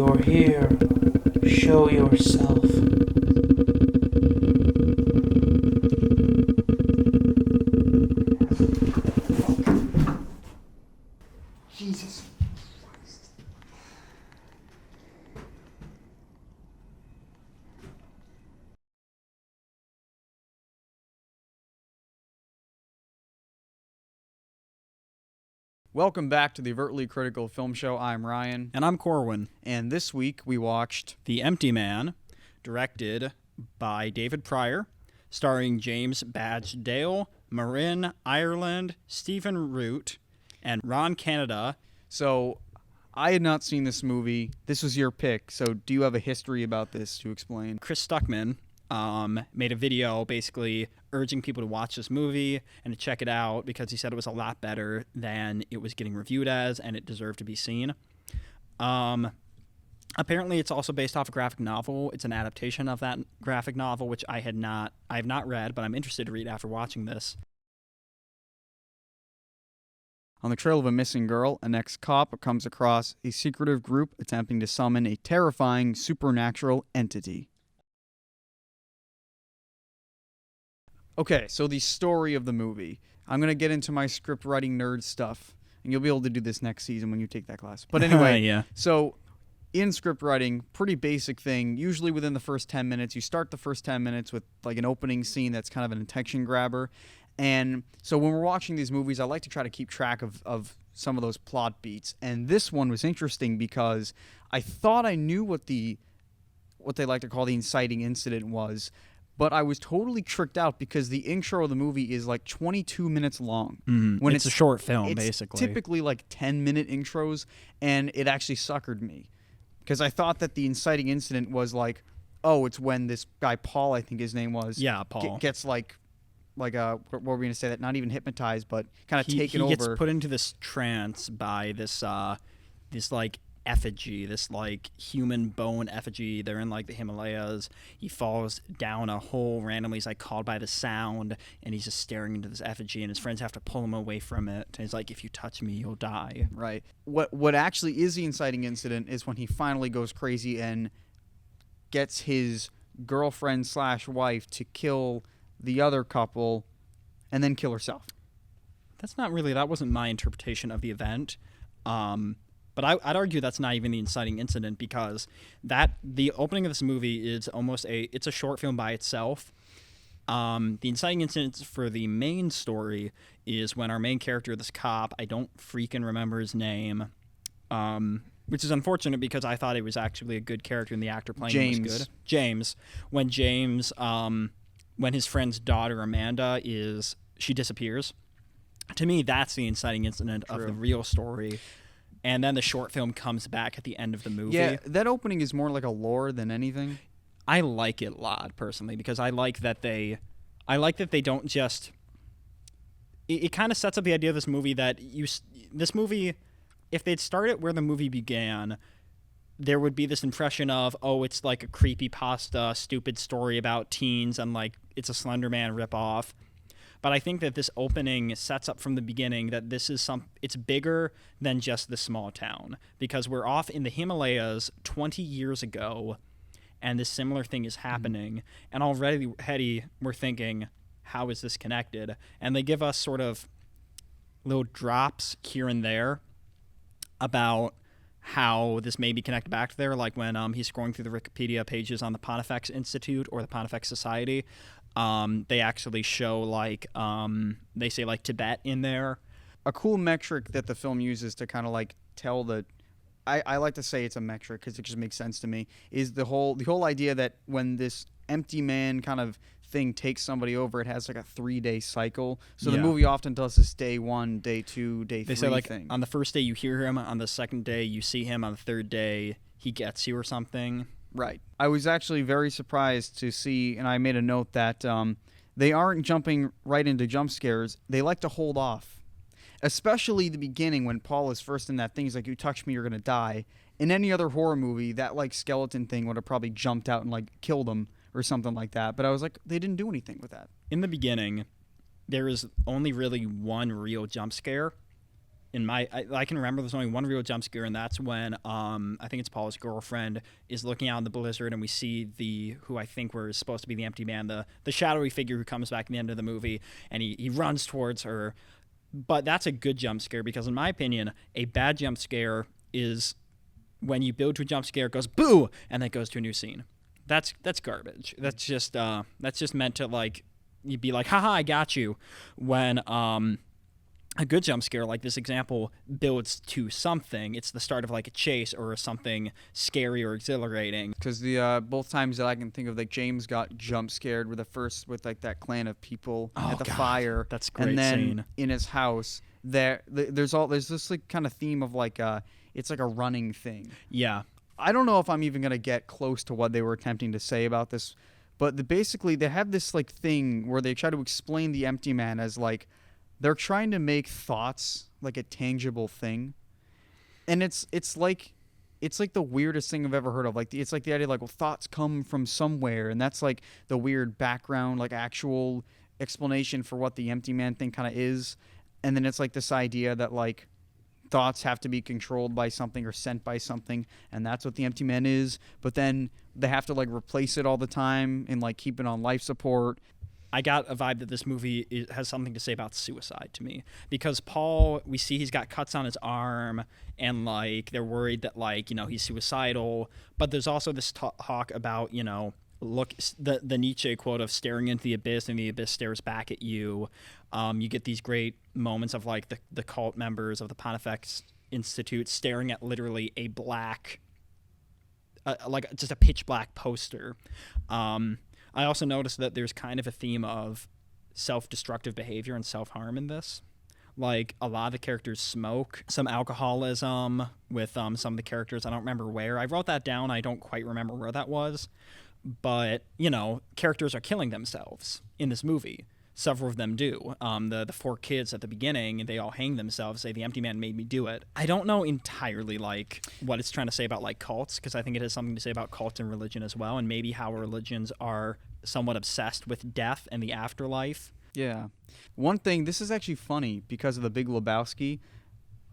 you're here, show yourself. Jesus Christ. Welcome back to the Overtly Critical Film Show. I'm Ryan. And I'm Corwin. And this week we watched The Empty Man, directed by David Pryor, starring James Badge Dale, Marin Ireland, Stephen Root, and Ron Canada. So I had not seen this movie. This was your pick. So do you have a history about this to explain? Chris Stuckman made a video basically urging people to watch this movie and to check it out because he said it was a lot better than it was getting reviewed as and it deserved to be seen. Apparently it's also based off a graphic novel. It's an adaptation of that graphic novel, which I have not read, but I'm interested to read after watching this. On the trail of a missing girl, an ex-cop comes across a secretive group attempting to summon a terrifying supernatural entity. Okay, so the story of the movie. I'm going to get into my script writing nerd stuff, and you'll be able to do this next season when you take that class. But anyway, yeah. So in script writing, pretty basic thing. Usually within the first 10 minutes, you start the first 10 minutes with like an opening scene that's kind of an attention grabber. And so when we're watching these movies, I like to try to keep track of some of those plot beats. And this one was interesting because I thought I knew what they like to call the inciting incident was, but I was totally tricked out because the intro of the movie is like 22 minutes long. When it's a short film, it's basically. Typically like 10-minute intros, and it actually suckered me because I thought that the inciting incident was like, oh, it's when this guy Paul, I think his name was, Paul gets like what were we gonna say, that not even hypnotized, but kind of taken over. He gets put into this trance by this like effigy, this like human bone effigy. They're in like the Himalayas. He falls down a hole randomly. He's like called by the sound, and he's just staring into this effigy, and his friends have to pull him away from it. And he's like, if you touch me, you'll die. Right. What actually is the inciting incident is when he finally goes crazy and gets his girlfriend / wife to kill the other couple and then kill herself. That wasn't my interpretation of the event. But I'd argue that's not even the inciting incident because the opening of this movie is it's a short film by itself. The inciting incident for the main story is when our main character, this cop, I don't freaking remember his name, which is unfortunate because I thought he was actually a good character and the actor playing him was good. James. When his friend's daughter, Amanda, she disappears. To me, that's the inciting incident of the real story. And then the short film comes back at the end of the movie. Yeah, that opening is more like a lore than anything. I like it a lot, personally, because I like that they don't just... It kind of sets up the idea of this movie that this movie, if they'd started where the movie began, there would be this impression of, oh, it's like a creepypasta, stupid story about teens, and like it's a Slender Man ripoff. But I think that this opening sets up from the beginning that it's bigger than just the small town, because we're off in the Himalayas 20 years ago, and this similar thing is happening, and already we're thinking, how is this connected? And they give us sort of little drops here and there about how this may be connected back to there, like when he's scrolling through the Wikipedia pages on the Pontifex Institute or the Pontifex Society. They actually show they say like Tibet in there. A cool metric that the film uses to kind of like tell I like to say it's a metric because it just makes sense to me, is the whole idea that when this empty man kind of thing takes somebody over, it has like a 3-day cycle. So the movie often does this day 1, day 2, day 3 they say like thing. On the first day you hear him, on the second day you see him, on the third day he gets you or something. Right. I was actually very surprised to see, and I made a note that they aren't jumping right into jump scares. They like to hold off, especially the beginning when Paul is first in that thing. He's like, you touch me, you're going to die. In any other horror movie, that like skeleton thing would have probably jumped out and like killed him or something like that. But I was like, they didn't do anything with that. In the beginning, there is only really one real jump scare, I can remember there's only one real jump scare, and that's when I think it's Paul's girlfriend is looking out in the blizzard, and we see who I think was supposed to be the empty man, the shadowy figure who comes back in the end of the movie, and he runs towards her. But that's a good jump scare, because in my opinion, a bad jump scare is when you build to a jump scare, it goes boo, and then it goes to a new scene. That's garbage. That's just meant to, like, you'd be like, haha, I got you. When a good jump scare, like this example, builds to something. It's the start of like a chase or something scary or exhilarating. Because the both times that I can think of, like James got jump scared with with like that clan of people at the fire. That's a great and then scene. in his house, there's this like kind of theme of like it's like a running thing. Yeah. I don't know if I'm even gonna get close to what they were attempting to say about this, but basically they have this like thing where they try to explain the empty man as like they're trying to make thoughts like a tangible thing, and it's like the weirdest thing I've ever heard of. Like it's like the idea like, well, thoughts come from somewhere, and that's like the weird background, like actual explanation for what the empty man thing kind of is, and then it's like this idea that like thoughts have to be controlled by something or sent by something, and that's what the empty man is. But then they have to like replace it all the time and like keep it on life support. I got a vibe that this movie has something to say about suicide to me, because Paul, we see he's got cuts on his arm, and like they're worried that like, you know, he's suicidal. But there's also this talk about, you know, look, the Nietzsche quote of staring into the abyss and the abyss stares back at you. You get these great moments of like the cult members of the Pontifex Institute staring at literally a black, like just a pitch black poster. I also noticed that there's kind of a theme of self-destructive behavior and self-harm in this. Like, a lot of the characters smoke, some alcoholism with some of the characters. I don't remember where. I wrote that down. I don't quite remember where that was. But, you know, characters are killing themselves in this movie. Several of them do. The four kids at the beginning, they all hang themselves, say, the empty man made me do it. I don't know entirely, like, what it's trying to say about, like, cults, because I think it has something to say about cults and religion as well, and maybe how religions are somewhat obsessed with death and the afterlife. Yeah. One thing, this is actually funny, because of The Big Lebowski,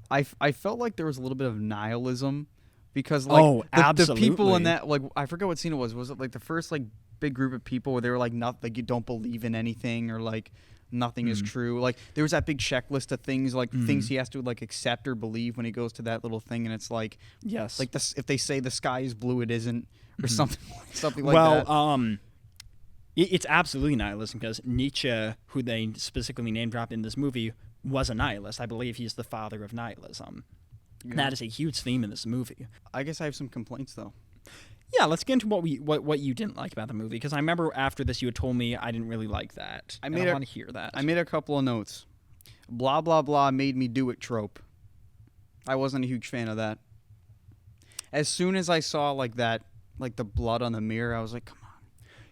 I felt like there was a little bit of nihilism, because, like, the people in that, like, I forget what scene it was. Was it, like, the first, like, big group of people where they were like, not like you don't believe in anything, or like nothing is true? Like there was that big checklist of things, like things he has to like accept or believe when he goes to that little thing, and it's like, yes, like this, if they say the sky is blue, it isn't, or something like that. Well, it's absolutely nihilism, because Nietzsche, who they specifically name drop in this movie, was a nihilist. I believe he's the father of nihilism. Yeah. That is a huge theme in this movie. I guess I have some complaints though. Yeah, let's get into what you didn't like about the movie, because I remember after this you had told me I didn't really like that. I want to hear that. I made a couple of notes. Blah, blah, blah made me do it trope. I wasn't a huge fan of that. As soon as I saw like that, like the blood on the mirror, I was like, come on.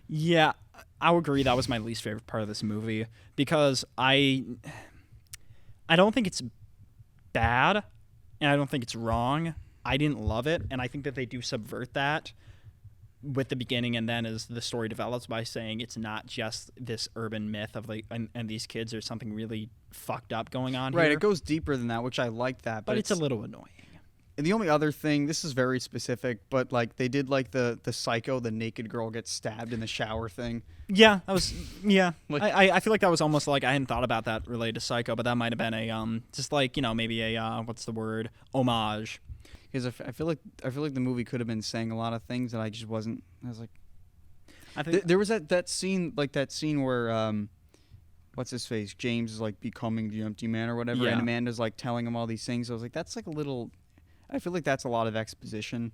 Yeah, I'll agree. That was my least favorite part of this movie, because I don't think it's bad, and I don't think it's wrong. I didn't love it, and I think that they do subvert that with the beginning, and then as the story develops, by saying it's not just this urban myth of like, and these kids, there's something really fucked up going on right, here. it goes deeper than that, which I like that. But it's a little annoying. And the only other thing, this is very specific, but like they did like the Psycho, the naked girl gets stabbed in the shower thing. Yeah, that was, yeah. Like, I feel like that was almost like, I hadn't thought about that related to Psycho, but that might have been a, just like, you know, maybe a, what's the word, homage. Because I feel like the movie could have been saying a lot of things that I just wasn't. I was like, I think there was that scene where what's his face, James is like becoming the empty man or whatever, yeah. and Amanda's like telling him all these things. I was like, that's like a little. I feel like that's a lot of exposition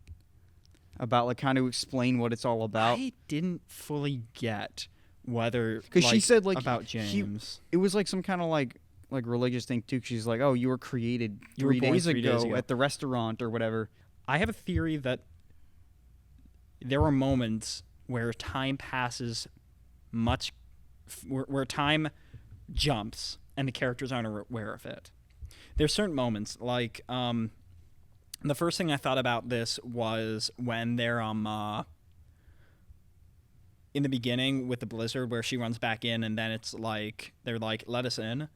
about like kind of explain what it's all about. I didn't fully get whether, because she said like about James. It was like some kind of like religious thing too. She's like, oh, you were created You were 3 born days 3 days ago ago at the restaurant or whatever. I have a theory that there are moments where time passes where time jumps and the characters aren't aware of it. There's certain moments, like the first thing I thought about this was when they're in the beginning with the blizzard, where she runs back in, and then it's like they're like, let us in.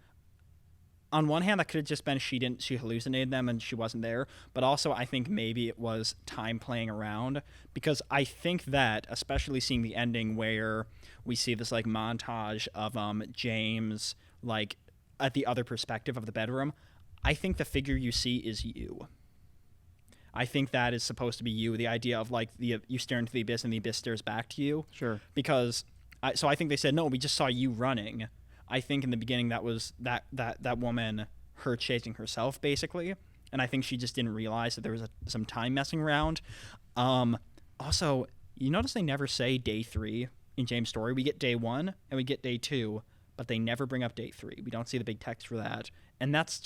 on one hand, that could have just been she hallucinated them and she wasn't there. But also, I think maybe it was time playing around, because I think that, especially seeing the ending where we see this like montage of James like at the other perspective of the bedroom, I think the figure you see is you. I think that is supposed to be you. The idea of like you stare into the abyss and the abyss stares back to you. Sure. Because so I think they said, no, we just saw you running. I think in the beginning that was that woman, her chasing herself basically, and I think she just didn't realize that there was some time messing around. Also, you notice they never say day 3 in James' story. We get day 1 and we get day 2, but they never bring up day 3. We don't see the big text for that, and that's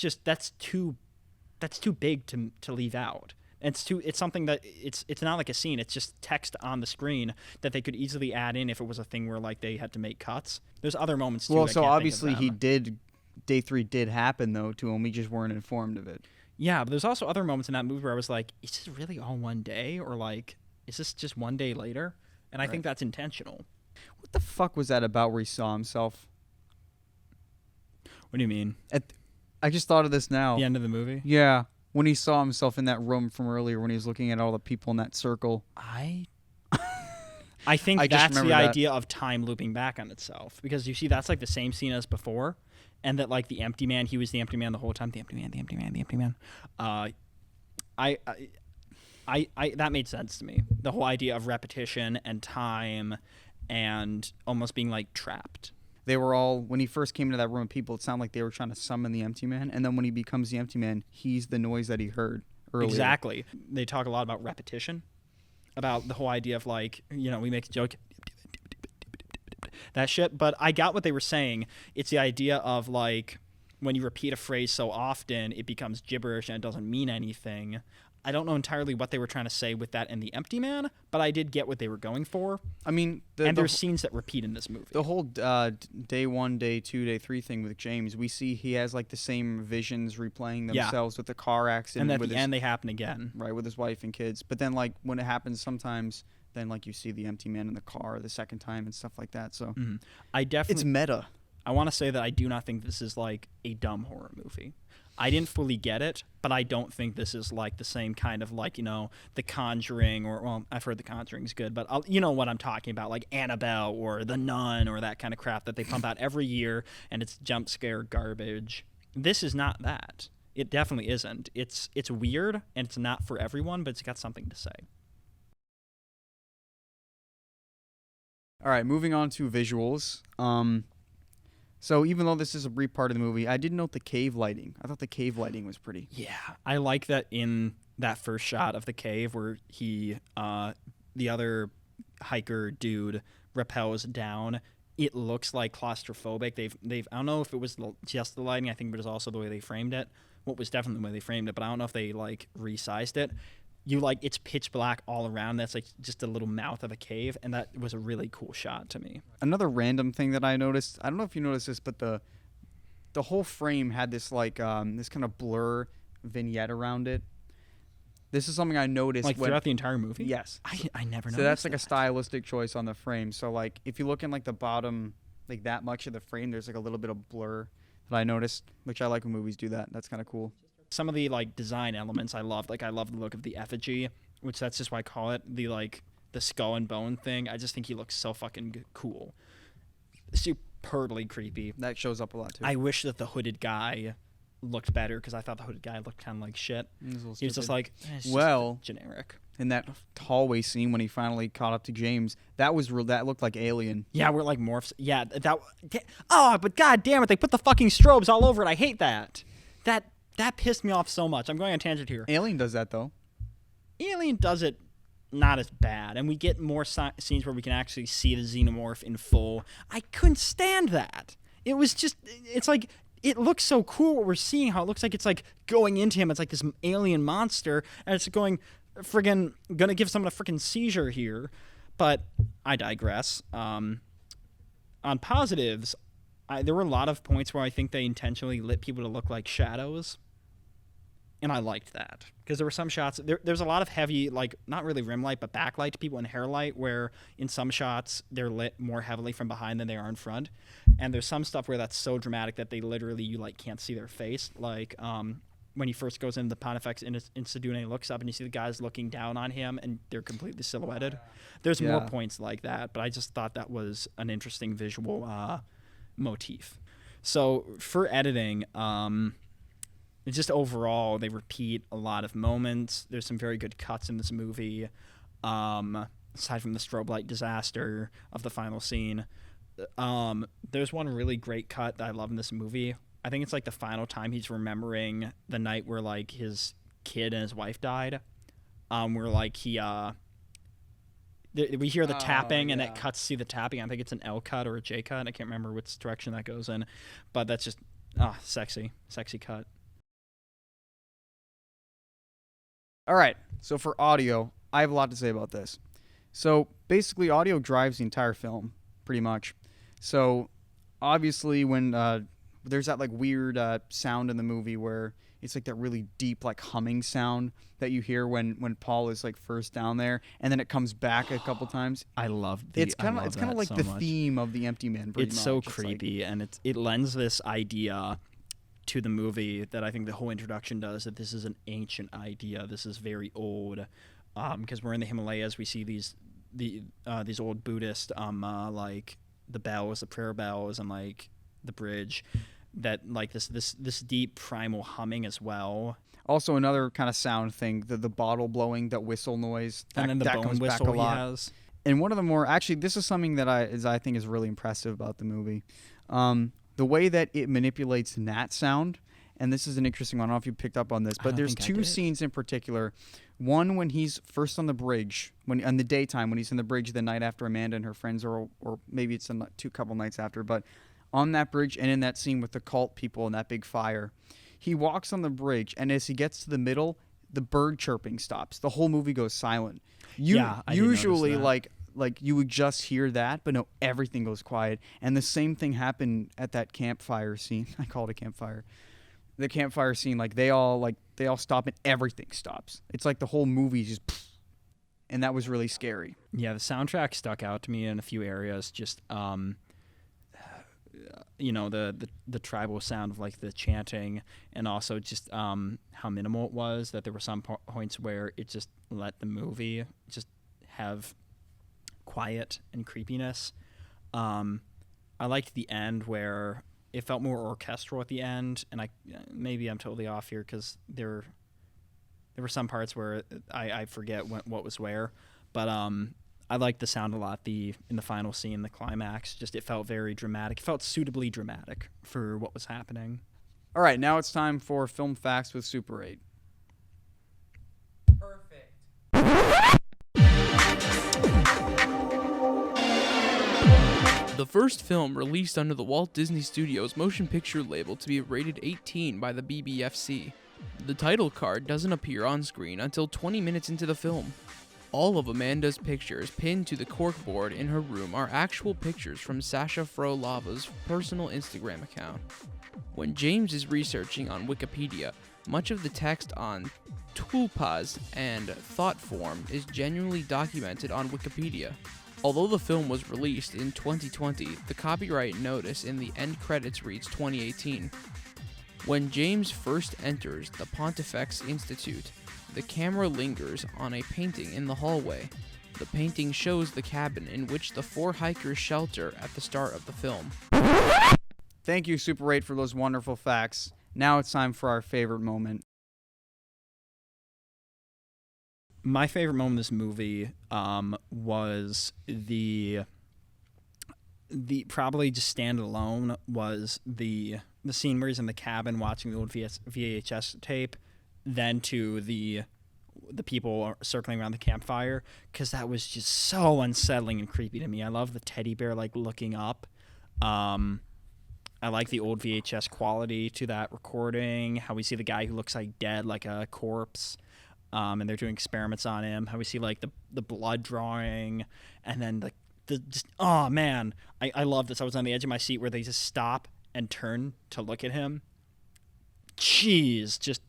too big to leave out. It's something that it's not like a scene. It's just text on the screen that they could easily add in if it was a thing where like they had to make cuts. There's other moments too. Well, I so can't obviously think of them. day 3 did happen though to him. We just weren't informed of it. Yeah, but there's also other moments in that movie where I was like, is this really all one day, or like is this just one day later? And I think that's intentional. What the fuck was that about where he saw himself? What do you mean? I just thought of this now. The end of the movie? Yeah. When he saw himself in that room from earlier, when he was looking at all the people in that circle. I think I just that's the remember that. idea of time looping back on itself, because you see that's like the same scene as before, and that like the empty man, he was the empty man the whole time. The empty man. That made sense to me. The whole idea of repetition and time, and almost being like trapped. They were all, when he first came into that room of people, it sounded like they were trying to summon the empty man. And then when he becomes the empty man, he's the noise that he heard earlier. Exactly. They talk a lot about repetition, about the whole idea of like, we make a joke, that shit. But I got what they were saying. It's the idea of like, when you repeat a phrase so often, it becomes gibberish and it doesn't mean anything. I don't know entirely what they were trying to say with that in The Empty Man, but I did get what they were going for. I mean, there's scenes that repeat in this movie. The whole day 1, day 2, day 3 thing with James, we see he has like the same visions replaying themselves with the car accident. And at the end, they happen again. Right, with his wife and kids. But then like when it happens sometimes, then like you see the empty man in the car the second time and stuff like that. So I definitely, it's meta. I want to say that I do not think this is like a dumb horror movie. I didn't fully get it, but I don't think this is like the same kind of like, The Conjuring, or, well, I've heard The Conjuring's good, but you know what I'm talking about, like Annabelle or The Nun or that kind of crap that they pump out every year, and it's jump scare garbage. This is not that. It definitely isn't. It's weird, and it's not for everyone, but it's got something to say. All right, moving on to visuals. So even though this is a brief part of the movie, I did note the cave lighting. I thought the cave lighting was pretty. Yeah, I like that in that first shot of the cave where he, the other hiker dude, rappels down. It looks like claustrophobic. They've I don't know if it was just the lighting. I think it was also the way they framed it. What was definitely the way they framed it, but I don't know if they like resized it. It's pitch black all around. That's like just a little mouth of a cave, and that was a really cool shot to me. Another random thing that I noticed, I don't know if you noticed this, but the whole frame had this like this kind of blur vignette around it. This is something I noticed like throughout the entire movie. Yes, I never noticed. So that's like a stylistic choice on the frame. So like if you look in like the bottom, like that much of the frame, there's like a little bit of blur that I noticed, which I like when movies do that. That's kind of cool. Some of the like design elements I loved. Like I love the look of the effigy, which that's just why I call it the skull and bone thing. I just think he looks so fucking cool. Superbly creepy. That shows up a lot too. I wish that the hooded guy looked better, because I thought the hooded guy looked kind of like shit. He was just like, just generic. In that hallway scene when he finally caught up to James, that was real. That looked like Alien. Yeah, we're like morphs. Yeah, but god damn it, they put the fucking strobes all over it. I hate that. That pissed me off so much. I'm going on a tangent here. Alien does that, though. Alien does it not as bad, and we get more scenes where we can actually see the xenomorph in full. I couldn't stand that. It was just, it's like, it looks so cool what we're seeing, how it looks like it's like going into him. It's like this alien monster, and it's gonna give someone a friggin' seizure here. But I digress. On positives, there were a lot of points where I think they intentionally lit people to look like shadows. And I liked that, because there were some shots, there's a lot of heavy, like, not really rim light, but backlight to people and hair light, where in some shots they're lit more heavily from behind than they are in front. And there's some stuff where that's so dramatic that they literally, you like can't see their face. Like when he first goes into the Pontifex Institute and he looks up and you see the guys looking down on him and they're completely silhouetted. There's more points like that, but I just thought that was an interesting visual motif. So for editing, just overall, they repeat a lot of moments. There's some very good cuts in this movie. Aside from the strobe light disaster of the final scene, there's one really great cut that I love in this movie. I think it's like the final time he's remembering the night where like his kid and his wife died. Where like he we hear the tapping and it cuts to the tapping. I think it's an L cut or a J cut. I can't remember which direction that goes in, but that's just sexy cut. All right, so for audio, I have a lot to say about this. So basically, audio drives the entire film, pretty much. So obviously, when there's that like weird sound in the movie where it's like that really deep like humming sound that you hear when Paul is like first down there, and then it comes back a couple times. I love it's kind of like so the much. theme of the Empty Man. It's so creepy, and it lends this idea to the movie that I think the whole introduction does, that this is an ancient idea. This is very old, because we're in the Himalayas. We see these old Buddhist like the bells, the prayer bells, and like the bridge, that like this deep primal humming as well. Also, another kind of sound thing, the bottle blowing, that whistle noise, and then the that bone comes whistle back a lot. he has. And one of the more, actually, this is something that I think is really impressive about the movie. The way that it manipulates gnat sound, and this is an interesting one. I don't know if you picked up on this, but there's two scenes in particular. One when he's first on the bridge, in the daytime, when he's in the bridge the night after Amanda and her friends, or maybe it's a couple nights after, but on that bridge and in that scene with the cult people and that big fire, he walks on the bridge, and as he gets to the middle, the bird chirping stops. The whole movie goes silent. Usually, like you would just hear that, but no, everything goes quiet. And the same thing happened at that campfire scene. I call it a campfire. The campfire scene, like they all stop and everything stops. It's like the whole movie just, and that was really scary. Yeah, the soundtrack stuck out to me in a few areas. Just the tribal sound of like the chanting, and also just how minimal it was. That there were some points where it just let the movie just have quiet and creepiness. I liked the end where it felt more orchestral at the end, and maybe I'm totally off here because there were some parts where I forget what was where, but I liked the sound a lot. In the final scene, the climax, just it felt very dramatic. It felt suitably dramatic for what was happening. All right, now it's time for Film Facts with Super 8. Perfect. The first film released under the Walt Disney Studios motion picture label to be rated 18 by the BBFC. The title card doesn't appear on screen until 20 minutes into the film. All of Amanda's pictures pinned to the corkboard in her room are actual pictures from Sasha Frolava's personal Instagram account. When James is researching on Wikipedia, much of the text on tulpas and thought form is genuinely documented on Wikipedia. Although the film was released in 2020, the copyright notice in the end credits reads 2018. When James first enters the Pontifex Institute, the camera lingers on a painting in the hallway. The painting shows the cabin in which the four hikers shelter at the start of the film. Thank you, Super 8, for those wonderful facts. Now it's time for our favorite moment. My favorite moment in this movie was the probably just standalone was the scene where he's in the cabin watching the old VHS tape, then to the people circling around the campfire, because that was just so unsettling and creepy to me. I love the teddy bear like looking up. I like the old VHS quality to that recording, how we see the guy who looks like dead, like a corpse. And they're doing experiments on him. How we see like the blood drawing, and then oh man, I love this. I was on the edge of my seat where they just stop and turn to look at him. Jeez, just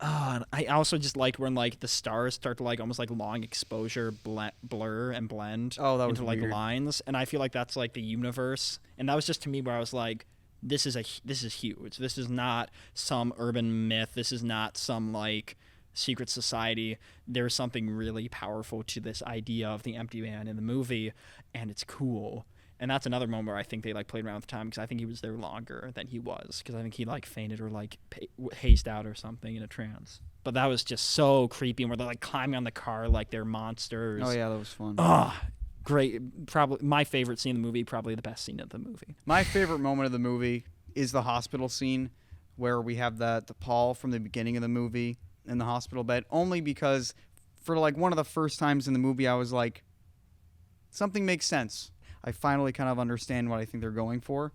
And I also just liked when like the stars start to like almost like long exposure blur and blend That was into like weird. lines, and I feel like that's like the universe, and that was just to me where I was like, this is huge. This is not some urban myth. This is not some like secret society. There's something really powerful to this idea of the empty man in the movie, and it's cool. And that's another moment where I think they like played around with time, because I think he was there longer than he was, because I think he like fainted or like hazed out or something in a trance. But that was just so creepy, and where they're like climbing on the car like they're monsters. Oh yeah, that was fun. Great. Probably my favorite scene in the movie, probably the best scene of the movie. My favorite moment of the movie is the hospital scene where we have the Paul from the beginning of the movie in the hospital bed, only because for like one of the first times in the movie I was like, something makes sense. I finally kind of understand what I think they're going for.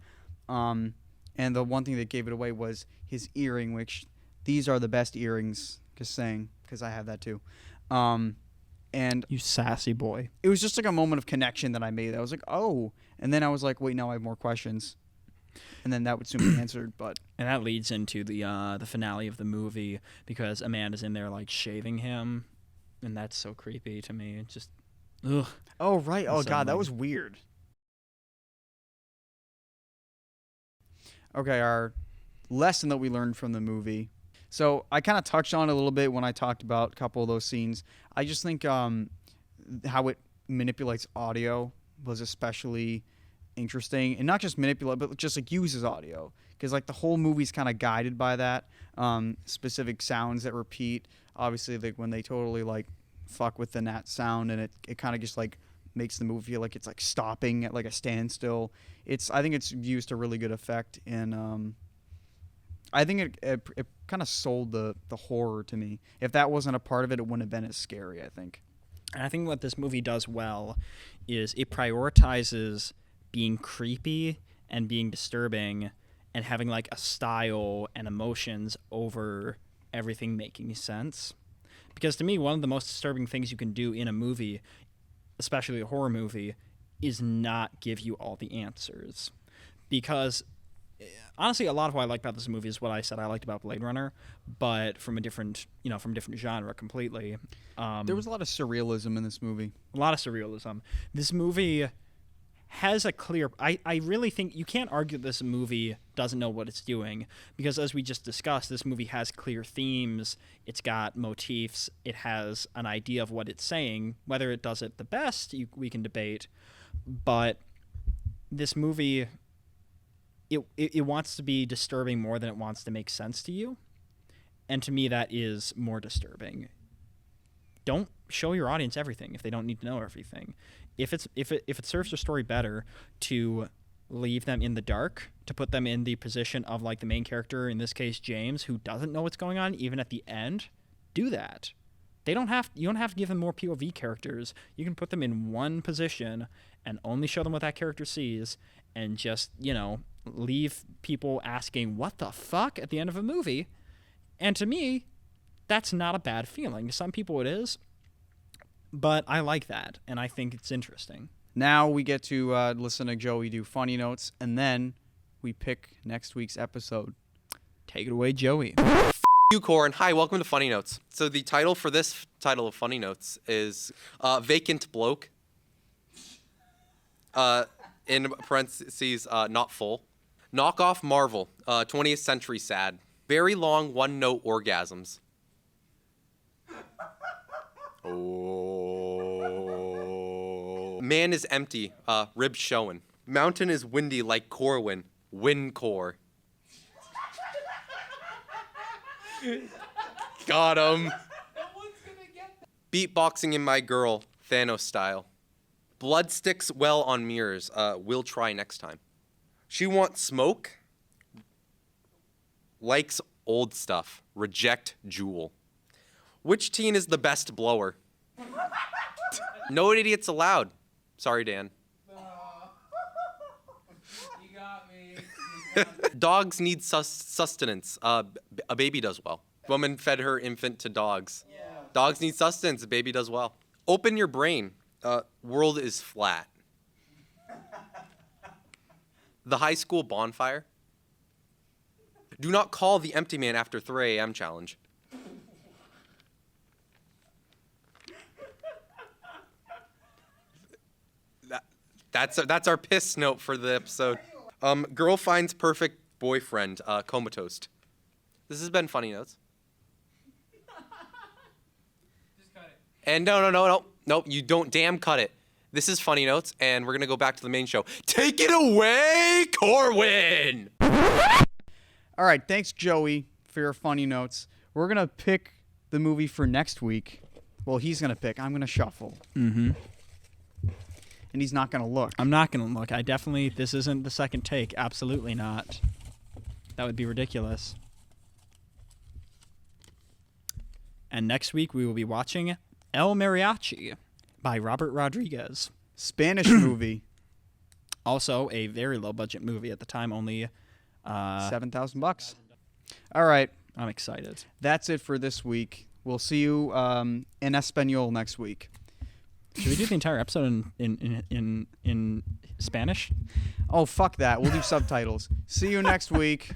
And the one thing that gave it away was his earring, which these are the best earrings, just saying, because I have that too. And You sassy boy. it was just like a moment of connection that I made. I was like, oh. And then I was like, wait, now I have more questions. And then that would soon be answered. But And that leads into the finale of the movie, because Amanda's in there like shaving him, and that's so creepy to me. It's just, ugh. oh, right. Oh, So, God, that like- was weird. Okay, our lesson that we learned from the movie. So I kind of touched on it a little bit when I talked about a couple of those scenes. I just think how it manipulates audio was especially interesting, and not just manipulate, but just like uses audio, because like the whole movie's kind of guided by that specific sounds that repeat. Obviously, like when they totally like fuck with the nat sound, and it kind of just like makes the movie feel like it's like stopping at like a standstill. I think it's used to really good effect, and I think it kind of sold the horror to me. If that wasn't a part of it, it wouldn't have been as scary, I think. And I think what this movie does well is it prioritizes being creepy and being disturbing and having like a style and emotions over everything making sense. Because to me, one of the most disturbing things you can do in a movie, especially a horror movie, is not give you all the answers. Because honestly, a lot of what I like about this movie is what I said I liked about Blade Runner, but from a different genre completely. There was a lot of surrealism in this movie. A lot of surrealism. This movie has a clear... I really think you can't argue that this movie doesn't know what it's doing, because as we just discussed, this movie has clear themes, it's got motifs, it has an idea of what it's saying. Whether it does it the best, we can debate, but this movie... It wants to be disturbing more than it wants to make sense to you. And to me, that is more disturbing. Don't show your audience everything if they don't need to know everything. If it serves your story better to leave them in the dark, to put them in the position of like the main character, in this case James, who doesn't know what's going on even at the end, do that. You don't have to give them more POV characters. You can put them in one position and only show them what that character sees, and just, leave people asking what the fuck at the end of a movie. And to me, that's not a bad feeling. To some people it is, but I like that, and I think it's interesting. Now we get to listen to Joey do funny notes, and then we pick next week's episode. Take it away, Joey. You, Corwin. Hi, welcome to Funny Notes. So the title for this title of Funny Notes is Vacant Bloke. In parentheses, not full. Knockoff Marvel, 20th Century Sad. Very long one-note orgasms. Oh. Man is empty, ribs showing. Mountain is windy like Corwin, Windcore. Got him. Beatboxing in my girl, Thanos style. Blood sticks well on mirrors. We'll try next time. She wants smoke. Likes old stuff. Reject Jewel. Which teen is the best blower? No idiots allowed. Sorry, Dan. You got me. Dogs need sustenance. A baby does well. Woman fed her infant to dogs. Yeah. Dogs need sustenance. A baby does well. Open your brain. World is flat. The high school bonfire. Do not call the empty man after 3 a.m. challenge. That's our piss note for the episode. Girl finds perfect boyfriend, comatose. This has been Funny Notes. Just cut it. And no, you don't damn cut it. This is Funny Notes, and we're gonna go back to the main show. Take it away, Corwin! All right, thanks, Joey, for your funny notes. We're going to pick the movie for next week. Well, he's going to pick. I'm going to shuffle. Mm-hmm. And he's not going to look. I'm not going to look. This isn't the second take. Absolutely not. That would be ridiculous. And next week we will be watching El Mariachi by Robert Rodriguez. Spanish movie. Also a very low budget movie at the time, only $7,000. All right. I'm excited. That's it for this week. We'll see you in Espanol next week. Should we do the entire episode in Spanish? Oh, fuck that. We'll do subtitles. See you next week.